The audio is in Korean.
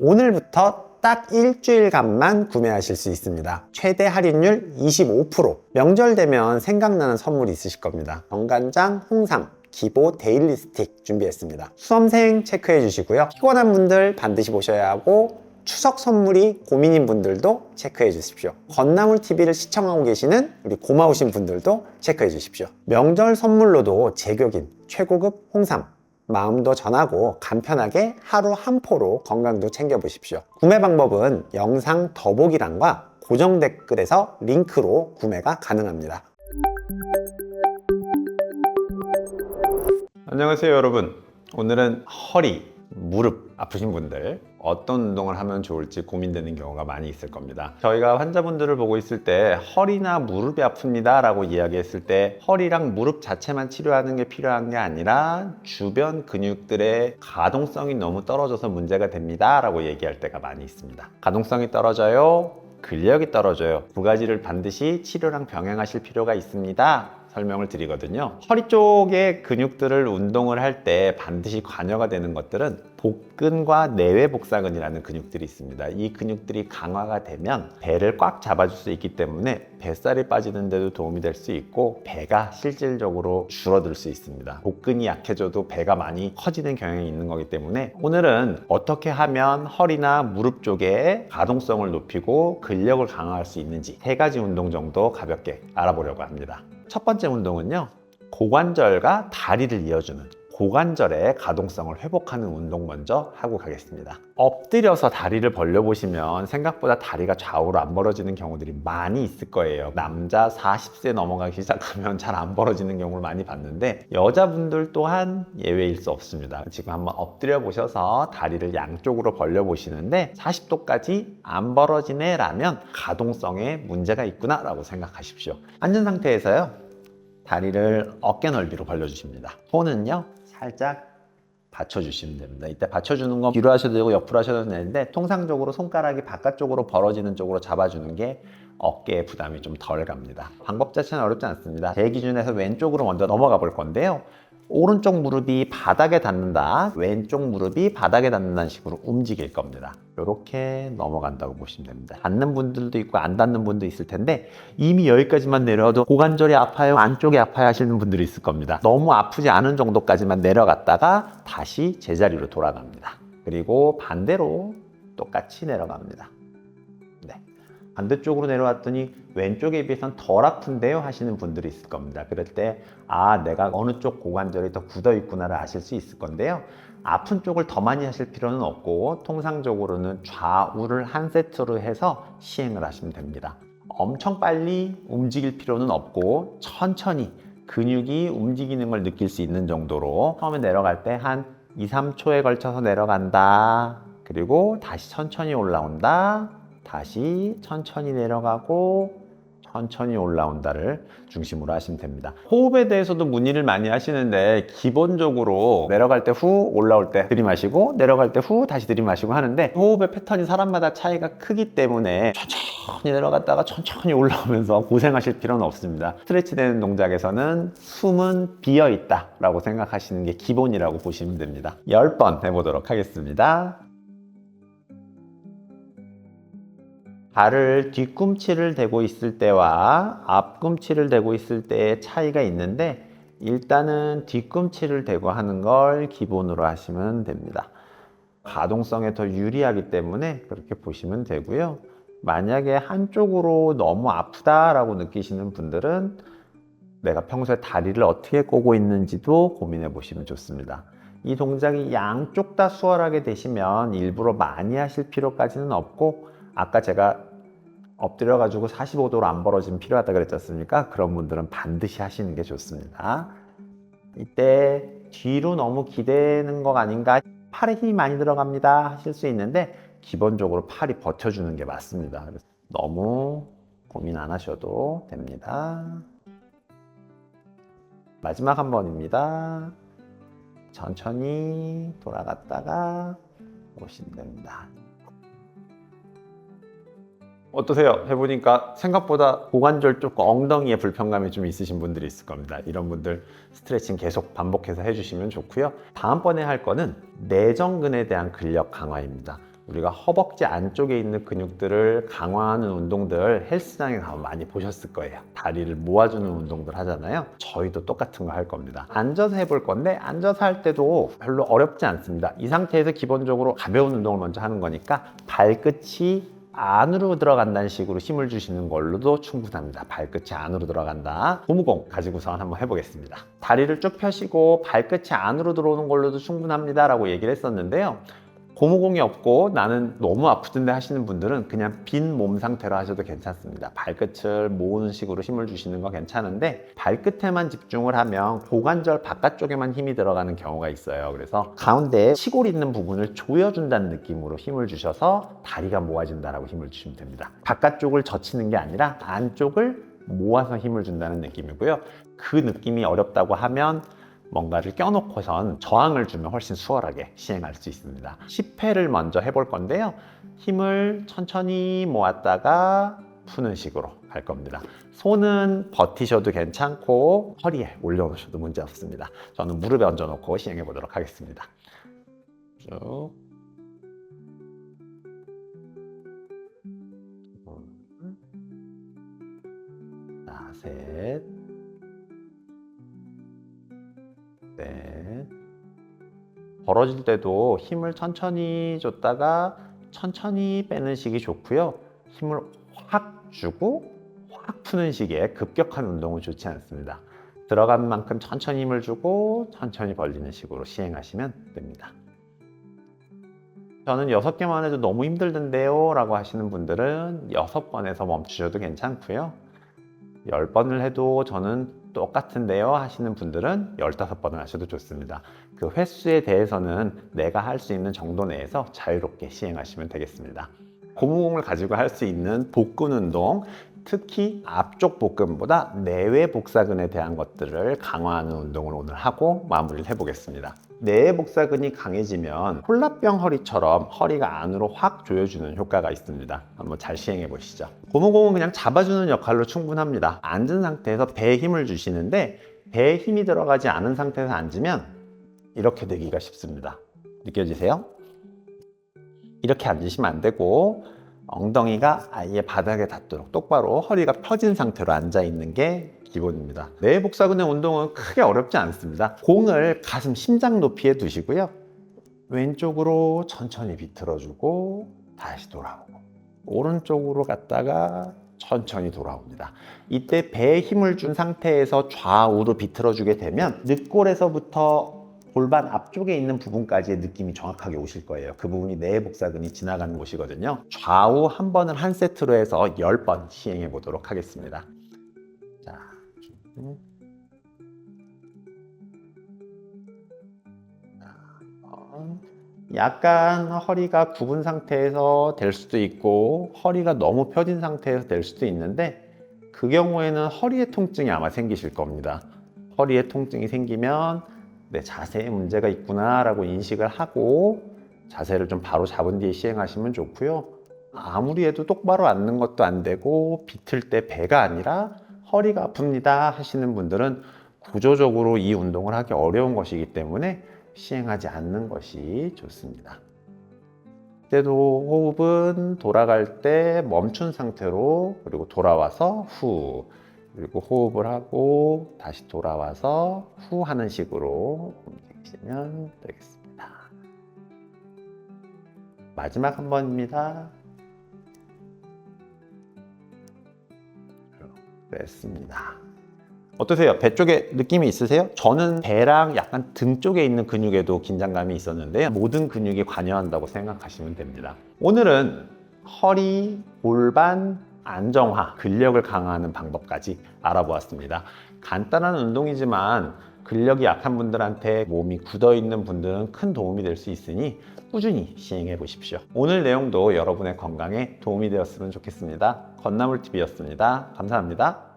오늘부터 딱 일주일간만 구매하실 수 있습니다. 최대 할인율 25%. 명절 되면 생각나는 선물이 있으실 겁니다. 정간장, 홍삼, 기보 데일리 스틱 준비했습니다. 수험생 체크해 주시고요. 피곤한 분들 반드시 보셔야 하고 추석 선물이 고민인 분들도 체크해 주십시오. 건나물TV를 시청하고 계시는 우리 고마우신 분들도 체크해 주십시오. 명절 선물로도 제격인 최고급 홍삼, 마음도 전하고 간편하게 하루 한 포로 건강도 챙겨보십시오. 구매 방법은 영상 더보기란과 고정 댓글에서 링크로 구매가 가능합니다. 안녕하세요 여러분. 오늘은 허리, 무릎 아프신 분들 어떤 운동을 하면 좋을지 고민되는 경우가 많이 있을 겁니다. 저희가 환자분들을 보고 있을 때 허리나 무릎이 아픕니다 라고 이야기했을 때 허리랑 무릎 자체만 치료하는 게 필요한 게 아니라 주변 근육들의 가동성이 너무 떨어져서 문제가 됩니다 라고 얘기할 때가 많이 있습니다. 가동성이 떨어져요, 근력이 떨어져요. 두 가지를 반드시 치료랑 병행하실 필요가 있습니다 설명을 드리거든요. 허리 쪽의 근육들을 운동을 할 때 반드시 관여가 되는 것들은 복근과 내외 복사근이라는 근육들이 있습니다. 이 근육들이 강화가 되면 배를 꽉 잡아줄 수 있기 때문에 뱃살이 빠지는 데도 도움이 될 수 있고 배가 실질적으로 줄어들 수 있습니다. 복근이 약해져도 배가 많이 커지는 경향이 있는 거기 때문에 오늘은 어떻게 하면 허리나 무릎 쪽의 가동성을 높이고 근력을 강화할 수 있는지 세 가지 운동 정도 가볍게 알아보려고 합니다. 첫 번째 운동은요, 고관절과 다리를 이어주는 고관절의 가동성을 회복하는 운동 먼저 하고 가겠습니다. 엎드려서 다리를 벌려보시면 생각보다 다리가 좌우로 안 벌어지는 경우들이 많이 있을 거예요. 남자 40세 넘어가기 시작하면 잘 안 벌어지는 경우를 많이 봤는데 여자분들 또한 예외일 수 없습니다. 지금 한번 엎드려 보셔서 다리를 양쪽으로 벌려보시는데 40도까지 안 벌어지네 라면 가동성에 문제가 있구나 라고 생각하십시오. 앉은 상태에서요, 다리를 어깨 넓이로 벌려주십니다. 손은요 살짝 받쳐주시면 됩니다. 이때 받쳐주는 건 뒤로 하셔도 되고 옆으로 하셔도 되는데 통상적으로 손가락이 바깥쪽으로 벌어지는 쪽으로 잡아주는 게 어깨에 부담이 좀 덜 갑니다. 방법 자체는 어렵지 않습니다. 제 기준에서 왼쪽으로 먼저 넘어가 볼 건데요, 오른쪽 무릎이 바닥에 닿는다, 왼쪽 무릎이 바닥에 닿는다는 식으로 움직일 겁니다. 이렇게 넘어간다고 보시면 됩니다. 닿는 분들도 있고 안 닿는 분도 있을 텐데 이미 여기까지만 내려와도 고관절이 아파요, 안쪽이 아파요 하시는 분들이 있을 겁니다. 너무 아프지 않은 정도까지만 내려갔다가 다시 제자리로 돌아갑니다. 그리고 반대로 똑같이 내려갑니다. 네. 반대쪽으로 내려왔더니 왼쪽에 비해서는 덜 아픈데요 하시는 분들이 있을 겁니다. 그럴 때 내가 어느 쪽 고관절이 더 굳어 있구나를 아실 수 있을 건데요, 아픈 쪽을 더 많이 하실 필요는 없고 통상적으로는 좌우를 한 세트로 해서 시행을 하시면 됩니다. 엄청 빨리 움직일 필요는 없고 천천히 근육이 움직이는 걸 느낄 수 있는 정도로 처음에 내려갈 때 한 2, 3초에 걸쳐서 내려간다, 그리고 다시 천천히 올라온다, 다시 천천히 내려가고 천천히 올라온다를 중심으로 하시면 됩니다. 호흡에 대해서도 문의를 많이 하시는데 기본적으로 내려갈 때 후, 올라올 때 들이마시고 내려갈 때 후, 다시 들이마시고 하는데 호흡의 패턴이 사람마다 차이가 크기 때문에 천천히 내려갔다가 천천히 올라오면서 고생하실 필요는 없습니다. 스트레치 되는 동작에서는 숨은 비어있다 라고 생각하시는 게 기본이라고 보시면 됩니다. 10번 해보도록 하겠습니다. 발을 뒤꿈치를 대고 있을 때와 앞꿈치를 대고 있을 때의 차이가 있는데 일단은 뒤꿈치를 대고 하는 걸 기본으로 하시면 됩니다. 가동성에 더 유리하기 때문에 그렇게 보시면 되고요. 만약에 한쪽으로 너무 아프다라고 느끼시는 분들은 내가 평소에 다리를 어떻게 꼬고 있는지도 고민해 보시면 좋습니다. 이 동작이 양쪽 다 수월하게 되시면 일부러 많이 하실 필요까지는 없고, 아까 제가 엎드려 가지고 45도로 안 벌어지면 필요하다 그랬지 않습니까? 그런 분들은 반드시 하시는 게 좋습니다. 이때 뒤로 너무 기대는 거 아닌가, 팔에 힘이 많이 들어갑니다 하실 수 있는데 기본적으로 팔이 버텨주는 게 맞습니다. 그래서 너무 고민 안 하셔도 됩니다. 마지막 한 번입니다. 천천히 돌아갔다가 오시면 됩니다. 어떠세요? 해보니까 생각보다 고관절 쪽 엉덩이에 불편감이 좀 있으신 분들이 있을 겁니다. 이런 분들 스트레칭 계속 반복해서 해주시면 좋고요. 다음번에 할 거는 내전근에 대한 근력 강화입니다. 우리가 허벅지 안쪽에 있는 근육들을 강화하는 운동들 헬스장에 가면 많이 보셨을 거예요. 다리를 모아주는 운동들 하잖아요. 저희도 똑같은 거 할 겁니다. 앉아서 해볼 건데 앉아서 할 때도 별로 어렵지 않습니다. 이 상태에서 기본적으로 가벼운 운동을 먼저 하는 거니까 발끝이 안으로 들어간다는 식으로 힘을 주시는 걸로도 충분합니다. 발끝이 안으로 들어간다. 고무공 가지고서 한번 해보겠습니다. 다리를 쭉 펴시고 발끝이 안으로 들어오는 걸로도 충분합니다 라고 얘기를 했었는데요. 고무공이 없고 나는 너무 아프던데 하시는 분들은 그냥 빈 몸 상태로 하셔도 괜찮습니다. 발끝을 모으는 식으로 힘을 주시는 거 괜찮은데 발끝에만 집중을 하면 고관절 바깥쪽에만 힘이 들어가는 경우가 있어요. 그래서 가운데 시골 있는 부분을 조여준다는 느낌으로 힘을 주셔서 다리가 모아진다라고 힘을 주시면 됩니다. 바깥쪽을 젖히는 게 아니라 안쪽을 모아서 힘을 준다는 느낌이고요. 그 느낌이 어렵다고 하면 뭔가를 껴놓고선 저항을 주면 훨씬 수월하게 시행할 수 있습니다. 10회를 먼저 해볼 건데요. 힘을 천천히 모았다가 푸는 식으로 할 겁니다. 손은 버티셔도 괜찮고 허리에 올려놓으셔도 문제 없습니다. 저는 무릎에 얹어놓고 시행해 보도록 하겠습니다. 쭉. 자, 셋. 네. 벌어질 때도 힘을 천천히 줬다가 천천히 빼는 식이 좋고요. 힘을 확 주고 확 푸는 식의 급격한 운동은 좋지 않습니다. 들어간 만큼 천천히 힘을 주고 천천히 벌리는 식으로 시행하시면 됩니다. 저는 6개만 해도 너무 힘들던데요 라고 하시는 분들은 6번에서 멈추셔도 괜찮고요. 10번을 해도 저는 똑같은데요 하시는 분들은 15번을 하셔도 좋습니다. 그 횟수에 대해서는 내가 할 수 있는 정도 내에서 자유롭게 시행하시면 되겠습니다. 고무공을 가지고 할 수 있는 복근 운동, 특히 앞쪽 복근보다 내외 복사근에 대한 것들을 강화하는 운동을 오늘 하고 마무리를 해보겠습니다. 내외 복사근이 강해지면 콜라병 허리처럼 허리가 안으로 확 조여주는 효과가 있습니다. 한번 잘 시행해 보시죠. 고무공은 그냥 잡아주는 역할로 충분합니다. 앉은 상태에서 배에 힘을 주시는데 배에 힘이 들어가지 않은 상태에서 앉으면 이렇게 되기가 쉽습니다. 느껴지세요? 이렇게 앉으시면 안 되고 엉덩이가 아예 바닥에 닿도록 똑바로 허리가 펴진 상태로 앉아 있는 게 기본입니다. 내외 복사근의 운동은 크게 어렵지 않습니다. 공을 가슴 심장 높이에 두시고요. 왼쪽으로 천천히 비틀어주고 다시 돌아오고 오른쪽으로 갔다가 천천히 돌아옵니다. 이때 배에 힘을 준 상태에서 좌우로 비틀어주게 되면 늑골에서부터 골반 앞쪽에 있는 부분까지의 느낌이 정확하게 오실 거예요. 그 부분이 내외 복사근이 지나가는 곳이거든요. 좌우 한 번을 한 세트로 해서 10번 시행해 보도록 하겠습니다. 자, 약간 허리가 굽은 상태에서 될 수도 있고 허리가 너무 펴진 상태에서 될 수도 있는데 그 경우에는 허리의 통증이 아마 생기실 겁니다. 허리에 통증이 생기면 내 자세에 문제가 있구나 라고 인식을 하고 자세를 좀 바로 잡은 뒤에 시행하시면 좋고요. 아무리 해도 똑바로 앉는 것도 안 되고 비틀 때 배가 아니라 허리가 아픕니다 하시는 분들은 구조적으로 이 운동을 하기 어려운 것이기 때문에 시행하지 않는 것이 좋습니다. 그때도 호흡은 돌아갈 때 멈춘 상태로 그리고 돌아와서 후 그리고 호흡을 하고 다시 돌아와서 후 하는 식으로 움직이시면 되겠습니다. 마지막 한 번입니다. 됐습니다. 어떠세요? 배 쪽에 느낌이 있으세요? 저는 배랑 약간 등 쪽에 있는 근육에도 긴장감이 있었는데요. 모든 근육이 관여한다고 생각하시면 됩니다. 오늘은 허리, 골반, 안정화, 근력을 강화하는 방법까지 알아보았습니다. 간단한 운동이지만 근력이 약한 분들한테 몸이 굳어있는 분들은 큰 도움이 될 수 있으니 꾸준히 시행해 보십시오. 오늘 내용도 여러분의 건강에 도움이 되었으면 좋겠습니다. 건나물TV였습니다. 감사합니다.